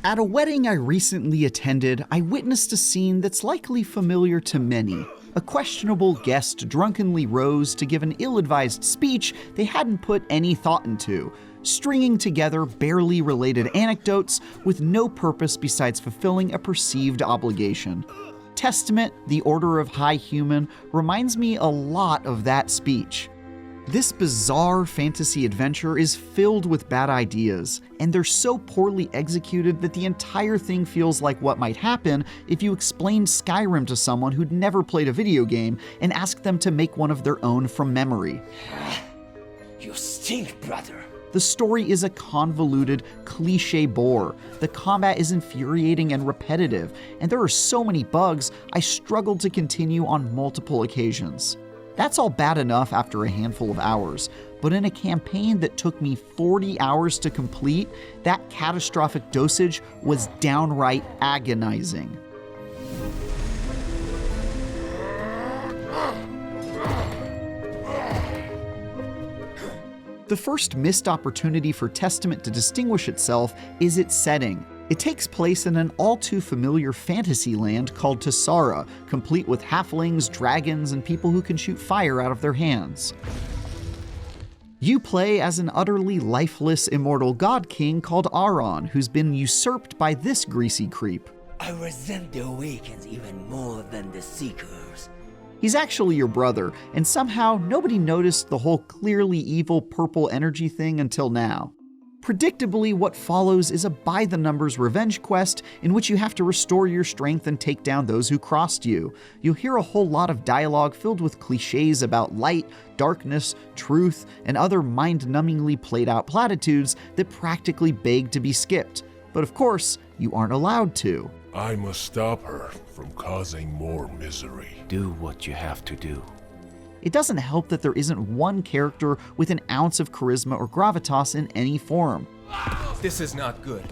At a wedding I recently attended, I witnessed a scene that's likely familiar to many. A questionable guest drunkenly rose to give an ill-advised speech they hadn't put any thought into, stringing together barely related anecdotes with no purpose besides fulfilling a perceived obligation. Testament, the Order of High Human, reminds me a lot of that speech. This bizarre fantasy adventure is filled with bad ideas, and they're so poorly executed that the entire thing feels like what might happen if you explained Skyrim to someone who'd never played a video game and asked them to make one of their own from memory. You stink, brother. The story is a convoluted, cliché bore. The combat is infuriating and repetitive, and there are so many bugs, I struggled to continue on multiple occasions. That's all bad enough after a handful of hours, but in a campaign that took me 40 hours to complete, that catastrophic dosage was downright agonizing. The first missed opportunity for Testament to distinguish itself is its setting. It takes place in an all-too-familiar fantasy land called Tessara, complete with halflings, dragons, and people who can shoot fire out of their hands. You play as an utterly lifeless immortal god king called Aron, who's been usurped by this greasy creep. I resent the Awakens even more than the Seekers. He's actually your brother, and somehow nobody noticed the whole clearly evil purple energy thing until now. Predictably, what follows is a by-the-numbers revenge quest in which you have to restore your strength and take down those who crossed you. You'll hear a whole lot of dialogue filled with cliches about light, darkness, truth, and other mind-numbingly played-out platitudes that practically beg to be skipped. But of course, you aren't allowed to. I must stop her from causing more misery. Do what you have to do. It doesn't help that there isn't one character with an ounce of charisma or gravitas in any form. This is not good.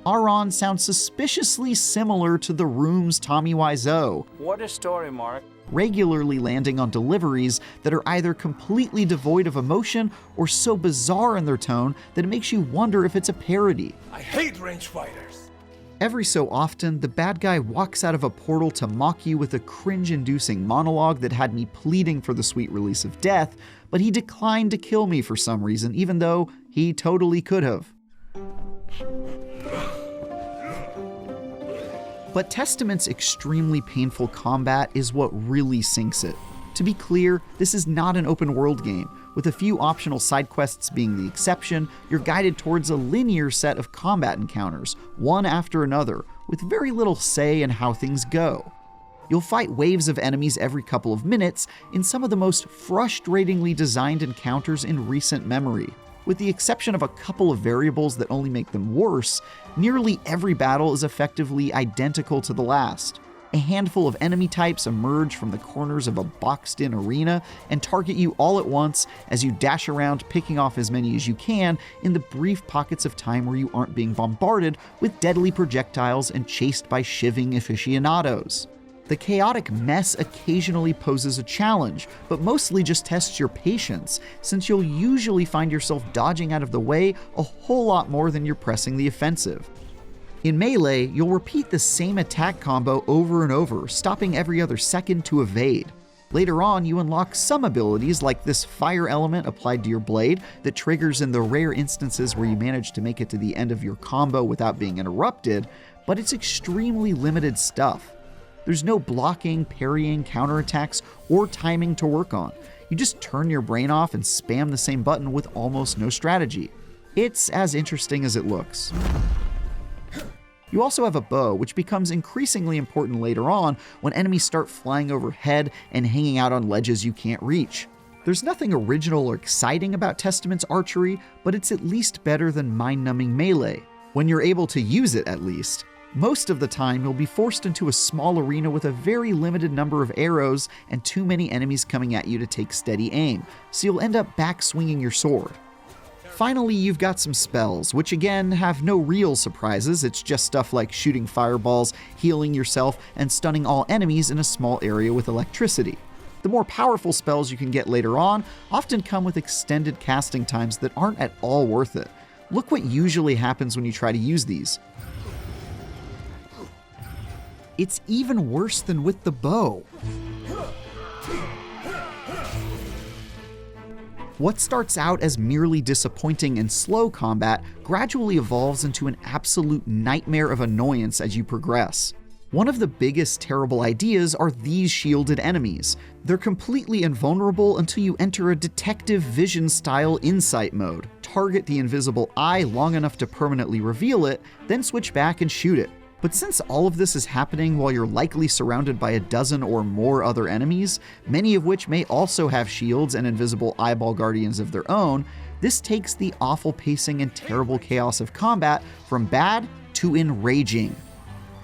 Aron sounds suspiciously similar to The Room's Tommy Wiseau, What a story, Mark. regularly landing on deliveries that are either completely devoid of emotion or so bizarre in their tone that it makes you wonder if it's a parody. I hate range fighters. Every so often, the bad guy walks out of a portal to mock you with a cringe-inducing monologue that had me pleading for the sweet release of death, but he declined to kill me for some reason, even though he totally could have. But Testament's extremely painful combat is what really sinks it. To be clear, this is not an open world game. With a few optional side quests being the exception, you're guided towards a linear set of combat encounters, one after another, with very little say in how things go. You'll fight waves of enemies every couple of minutes in some of the most frustratingly designed encounters in recent memory. With the exception of a couple of variables that only make them worse, nearly every battle is effectively identical to the last. A handful of enemy types emerge from the corners of a boxed-in arena and target you all at once as you dash around picking off as many as you can in the brief pockets of time where you aren't being bombarded with deadly projectiles and chased by shivving aficionados. The chaotic mess occasionally poses a challenge, but mostly just tests your patience, since you'll usually find yourself dodging out of the way a whole lot more than you're pressing the offensive. In Melee, you'll repeat the same attack combo over and over, stopping every other second to evade. Later on, you unlock some abilities like this fire element applied to your blade that triggers in the rare instances where you manage to make it to the end of your combo without being interrupted, but it's extremely limited stuff. There's no blocking, parrying, counterattacks, or timing to work on. You just turn your brain off and spam the same button with almost no strategy. It's as interesting as it looks. You also have a bow, which becomes increasingly important later on when enemies start flying overhead and hanging out on ledges you can't reach. There's nothing original or exciting about Testament's archery, but it's at least better than mind-numbing Melee, when you're able to use it at least. Most of the time, you'll be forced into a small arena with a very limited number of arrows and too many enemies coming at you to take steady aim, so you'll end up back-swinging your sword. Finally, you've got some spells, which again have no real surprises. It's just stuff like shooting fireballs, healing yourself, and stunning all enemies in a small area with electricity. The more powerful spells you can get later on often come with extended casting times that aren't at all worth it. Look what usually happens when you try to use these. it's even worse than with the bow. What starts out as merely disappointing and slow combat gradually evolves into an absolute nightmare of annoyance as you progress. One of the biggest terrible ideas are these shielded enemies. They're completely invulnerable until you enter a detective vision style insight mode, target the invisible eye long enough to permanently reveal it, then switch back and shoot it. But since all of this is happening while you're likely surrounded by a dozen or more other enemies, many of which may also have shields and invisible eyeball guardians of their own, this takes the awful pacing and terrible chaos of combat from bad to enraging.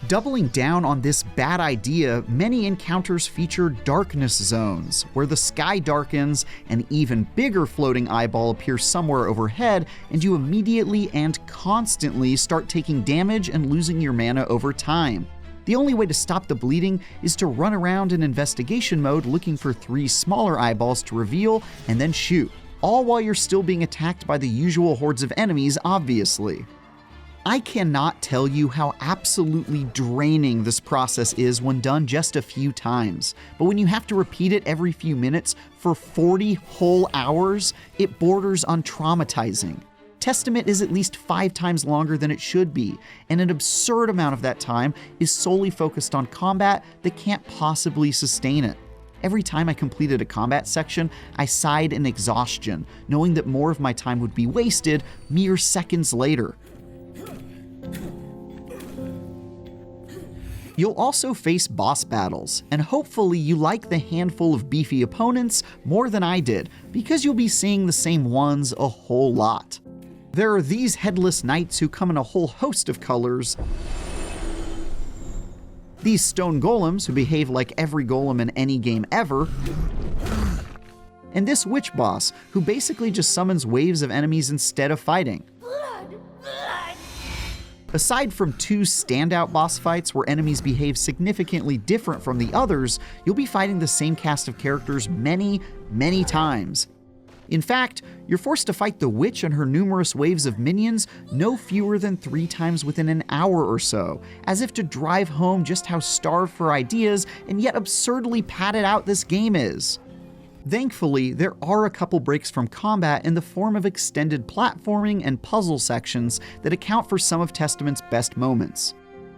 Doubling down on this bad idea, many encounters feature darkness zones, where the sky darkens, an even bigger floating eyeball appears somewhere overhead, and you immediately and constantly start taking damage and losing your mana over time. The only way to stop the bleeding is to run around in investigation mode looking for 3 smaller eyeballs to reveal and then shoot, all while you're still being attacked by the usual hordes of enemies, obviously. I cannot tell you how absolutely draining this process is when done just a few times, but when you have to repeat it every few minutes for 40 whole hours, it borders on traumatizing. Testament is at least 5 times longer than it should be, and an absurd amount of that time is solely focused on combat that can't possibly sustain it. Every time I completed a combat section, I sighed in exhaustion, knowing that more of my time would be wasted mere seconds later. You'll also face boss battles, and hopefully you like the handful of beefy opponents more than I did, because you'll be seeing the same ones a whole lot. There are these headless knights who come in a whole host of colors, these stone golems who behave like every golem in any game ever, and this witch boss who basically just summons waves of enemies instead of fighting. Aside from 2 standout boss fights where enemies behave significantly different from the others, you'll be fighting the same cast of characters many, many times. In fact, you're forced to fight the witch and her numerous waves of minions no fewer than 3 times within an hour or so, as if to drive home just how starved for ideas and yet absurdly padded out this game is. Thankfully, there are a couple breaks from combat in the form of extended platforming and puzzle sections that account for some of Testament's best moments.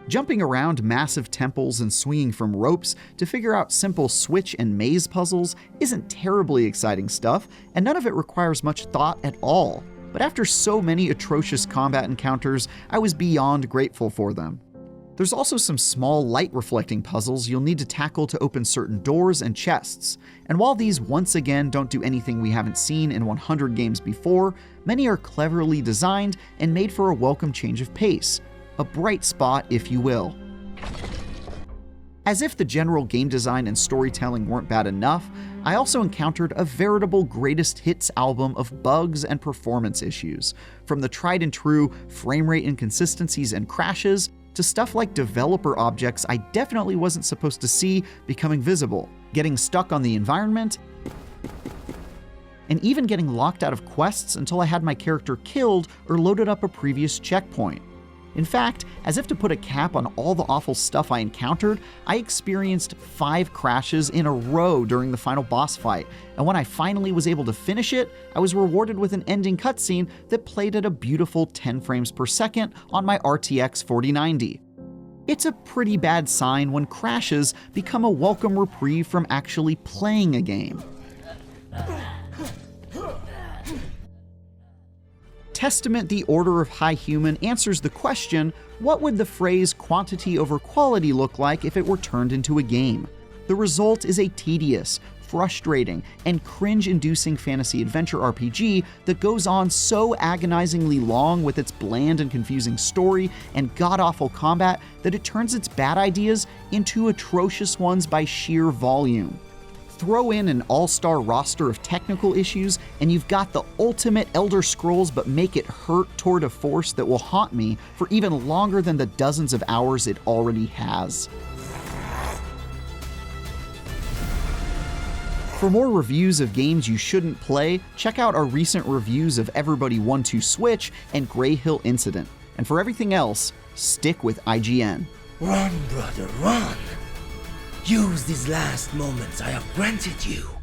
Jumping around massive temples and swinging from ropes to figure out simple switch and maze puzzles isn't terribly exciting stuff, and none of it requires much thought at all. But after so many atrocious combat encounters, I was beyond grateful for them. There's also some small light-reflecting puzzles you'll need to tackle to open certain doors and chests, and while these once again don't do anything we haven't seen in 100 games before, many are cleverly designed and made for a welcome change of pace. A bright spot, if you will. As if the general game design and storytelling weren't bad enough, I also encountered a veritable greatest hits album of bugs and performance issues, from the tried and true frame rate inconsistencies and crashes, to stuff like developer objects I definitely wasn't supposed to see becoming visible, getting stuck on the environment, and even getting locked out of quests until I had my character killed or loaded up a previous checkpoint. In fact, as if to put a cap on all the awful stuff I encountered, I experienced 5 crashes in a row during the final boss fight, and when I finally was able to finish it, I was rewarded with an ending cutscene that played at a beautiful 10 frames per second on my RTX 4090. It's a pretty bad sign when crashes become a welcome reprieve from actually playing a game. Testament the Order of High Human answers the question, what would the phrase quantity over quality look like if it were turned into a game? The result is a tedious, frustrating, and cringe-inducing fantasy adventure RPG that goes on so agonizingly long with its bland and confusing story and god-awful combat that it turns its bad ideas into atrocious ones by sheer volume. Throw in an all-star roster of technical issues, and you've got the ultimate Elder Scrolls, but make it hurt tour de force that will haunt me for even longer than the dozens of hours it already has. For more reviews of games you shouldn't play, check out our recent reviews of Everybody 1-2 Switch and Grey Hill Incident. And for everything else, stick with IGN. Run, brother, run! Use these last moments I have granted you